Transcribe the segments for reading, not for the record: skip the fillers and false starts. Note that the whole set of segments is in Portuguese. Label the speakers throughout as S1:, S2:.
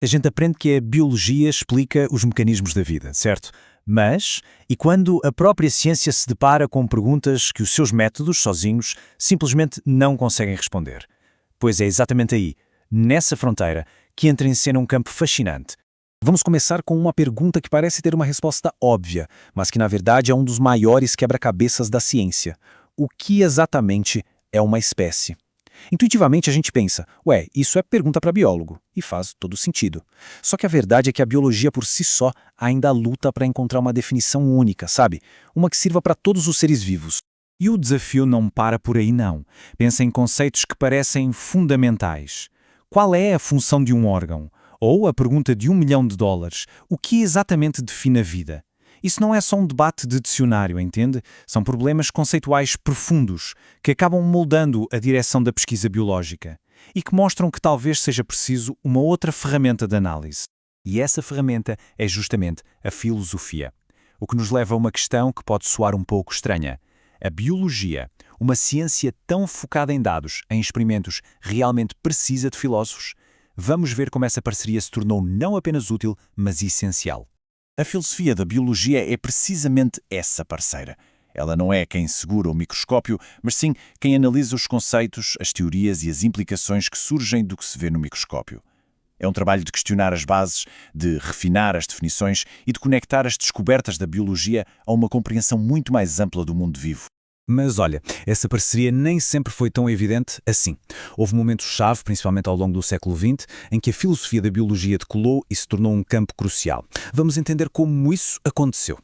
S1: A gente aprende que a biologia explica os mecanismos da vida, certo? Mas, e quando a própria ciência se depara com perguntas que os seus métodos, sozinhos, simplesmente não conseguem responder? Pois é exatamente aí, nessa fronteira, que entra em cena um campo fascinante. Vamos começar com uma pergunta que parece ter uma resposta óbvia, mas que na verdade é um dos maiores quebra-cabeças da ciência. O que exatamente é uma espécie? Intuitivamente a gente pensa, ué, isso é pergunta para biólogo, e faz todo sentido. Só que a verdade é que a biologia por si só ainda luta para encontrar uma definição única, sabe? Uma que sirva para todos os seres vivos. E o desafio não para por aí não. Pensa em conceitos que parecem fundamentais. Qual é a função de um órgão? Ou a pergunta de $1 milhão, o que exatamente define a vida? Isso não é só um debate de dicionário, entende? São problemas conceituais profundos que acabam moldando a direção da pesquisa biológica e que mostram que talvez seja preciso uma outra ferramenta de análise. E essa ferramenta é justamente a filosofia. O que nos leva a uma questão que pode soar um pouco estranha. A biologia, uma ciência tão focada em dados, em experimentos, realmente precisa de filósofos? Vamos ver como essa parceria se tornou não apenas útil, mas essencial. A filosofia da biologia é precisamente essa parceira. Ela não é quem segura o microscópio, mas sim quem analisa os conceitos, as teorias e as implicações que surgem do que se vê no microscópio. É um trabalho de questionar as bases, de refinar as definições e de conectar as descobertas da biologia a uma compreensão muito mais ampla do mundo vivo. Mas olha, essa parceria nem sempre foi tão evidente assim. Houve momentos-chave, principalmente ao longo do século XX, em que a filosofia da biologia decolou e se tornou um campo crucial. Vamos entender como isso aconteceu.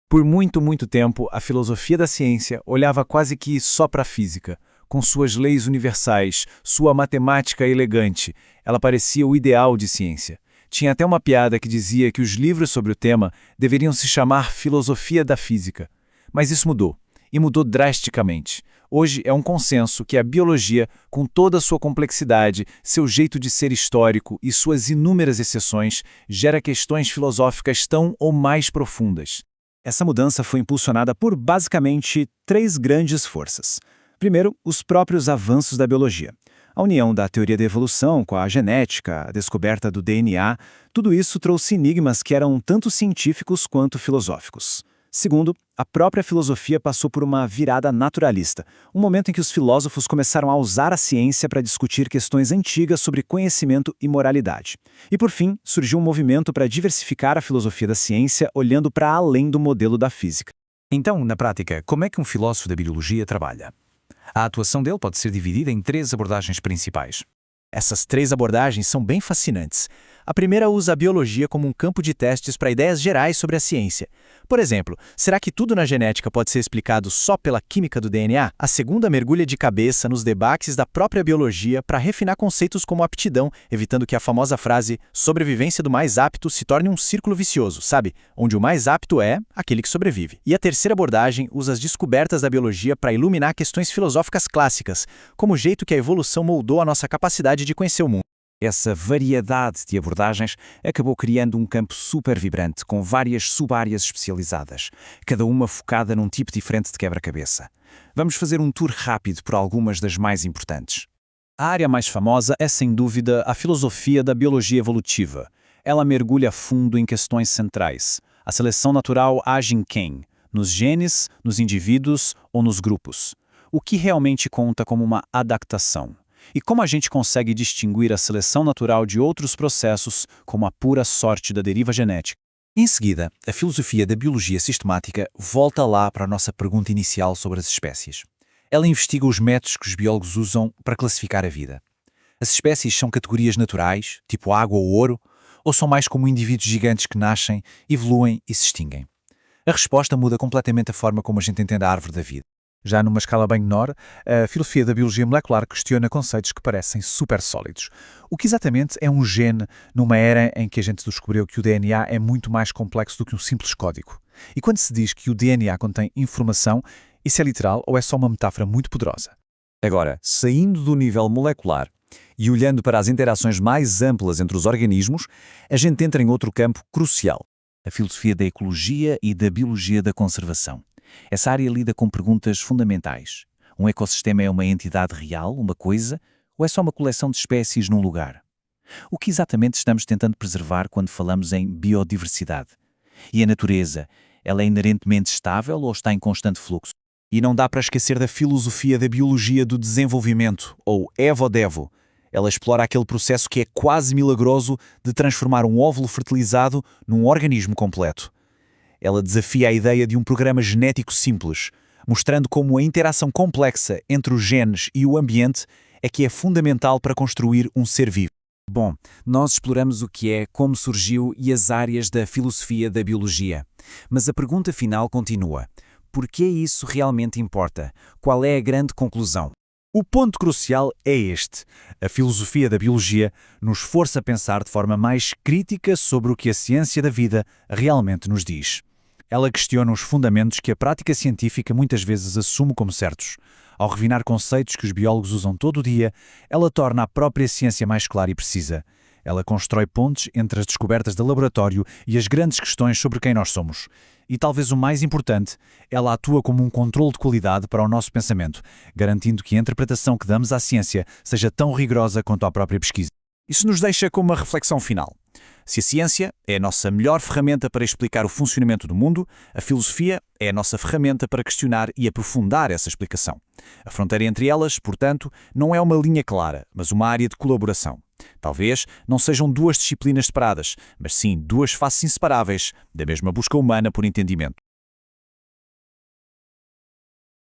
S1: Por muito tempo, a filosofia da ciência olhava quase que só para a física. Com suas leis universais, sua matemática elegante, ela parecia o ideal de ciência. Tinha até uma piada que dizia que os livros sobre o tema deveriam se chamar Filosofia da Física. Mas isso mudou. E mudou drasticamente. Hoje é um consenso que a biologia, com toda a sua complexidade, seu jeito de ser histórico e suas inúmeras exceções, gera questões filosóficas tão ou mais profundas. Essa mudança foi impulsionada por, basicamente, 3 grandes forças. Primeiro, os próprios avanços da biologia. A união da teoria da evolução com a genética, a descoberta do DNA, tudo isso trouxe enigmas que eram tanto científicos quanto filosóficos. Segundo, a própria filosofia passou por uma virada naturalista, um momento em que os filósofos começaram a usar a ciência para discutir questões antigas sobre conhecimento e moralidade. E por fim, surgiu um movimento para diversificar a filosofia da ciência olhando para além do modelo da física. Então, na prática, como é que um filósofo da biologia trabalha? A atuação dele pode ser dividida em 3 abordagens principais. Essas 3 abordagens são bem fascinantes. A primeira usa a biologia como um campo de testes para ideias gerais sobre a ciência. Por exemplo, será que tudo na genética pode ser explicado só pela química do DNA? A segunda mergulha de cabeça nos debates da própria biologia para refinar conceitos como aptidão, evitando que a famosa frase sobrevivência do mais apto se torne um círculo vicioso, sabe? Onde o mais apto é aquele que sobrevive. E a terceira abordagem usa as descobertas da biologia para iluminar questões filosóficas clássicas, como o jeito que a evolução moldou a nossa capacidade de conhecer o mundo. Essa variedade de abordagens acabou criando um campo super vibrante, com várias sub-áreas especializadas, cada uma focada num tipo diferente de quebra-cabeça. Vamos fazer um tour rápido por algumas das mais importantes. A área mais famosa é, sem dúvida, a filosofia da biologia evolutiva. Ela mergulha a fundo em questões centrais. A seleção natural age em quem? Nos genes, nos indivíduos ou nos grupos? O que realmente conta como uma adaptação? E como a gente consegue distinguir a seleção natural de outros processos, como a pura sorte da deriva genética? Em seguida, a filosofia da biologia sistemática volta lá para a nossa pergunta inicial sobre as espécies. Ela investiga os métodos que os biólogos usam para classificar a vida. As espécies são categorias naturais, tipo água ou ouro, ou são mais como indivíduos gigantes que nascem, evoluem e se extinguem? A resposta muda completamente a forma como a gente entende a árvore da vida. Já numa escala bem menor, a filosofia da biologia molecular questiona conceitos que parecem super sólidos. O que exatamente é um gene numa era em que a gente descobriu que o DNA é muito mais complexo do que um simples código? E quando se diz que o DNA contém informação, isso é literal ou é só uma metáfora muito poderosa? Agora, saindo do nível molecular e olhando para as interações mais amplas entre os organismos, a gente entra em outro campo crucial: a filosofia da ecologia e da biologia da conservação. Essa área lida com perguntas fundamentais. Um ecossistema é uma entidade real, uma coisa, ou é só uma coleção de espécies num lugar?
S2: O que exatamente estamos tentando preservar quando falamos em biodiversidade? E a natureza, ela é inerentemente estável ou está em constante fluxo?
S1: E não dá para esquecer da filosofia da biologia do desenvolvimento, ou Evo-Devo. Ela explora aquele processo que é quase milagroso de transformar um óvulo fertilizado num organismo completo. Ela desafia a ideia de um programa genético simples, mostrando como a interação complexa entre os genes e o ambiente é que é fundamental para construir um ser vivo.
S3: Bom, nós exploramos o que é, como surgiu e as áreas da filosofia da biologia. Mas a pergunta final continua. Por que isso realmente importa? Qual é a grande conclusão?
S1: O ponto crucial é este. A filosofia da biologia nos força a pensar de forma mais crítica sobre o que a ciência da vida realmente nos diz. Ela questiona os fundamentos que a prática científica muitas vezes assume como certos. Ao refinar conceitos que os biólogos usam todo o dia, ela torna a própria ciência mais clara e precisa. Ela constrói pontes entre as descobertas de laboratório e as grandes questões sobre quem nós somos. E talvez o mais importante, ela atua como um controle de qualidade para o nosso pensamento, garantindo que a interpretação que damos à ciência seja tão rigorosa quanto à própria pesquisa. Isso nos deixa com uma reflexão final. Se a ciência é a nossa melhor ferramenta para explicar o funcionamento do mundo, a filosofia é a nossa ferramenta para questionar e aprofundar essa explicação. A fronteira entre elas, portanto, não é uma linha clara, mas uma área de colaboração. Talvez não sejam duas disciplinas separadas, mas sim duas faces inseparáveis da mesma busca humana por entendimento.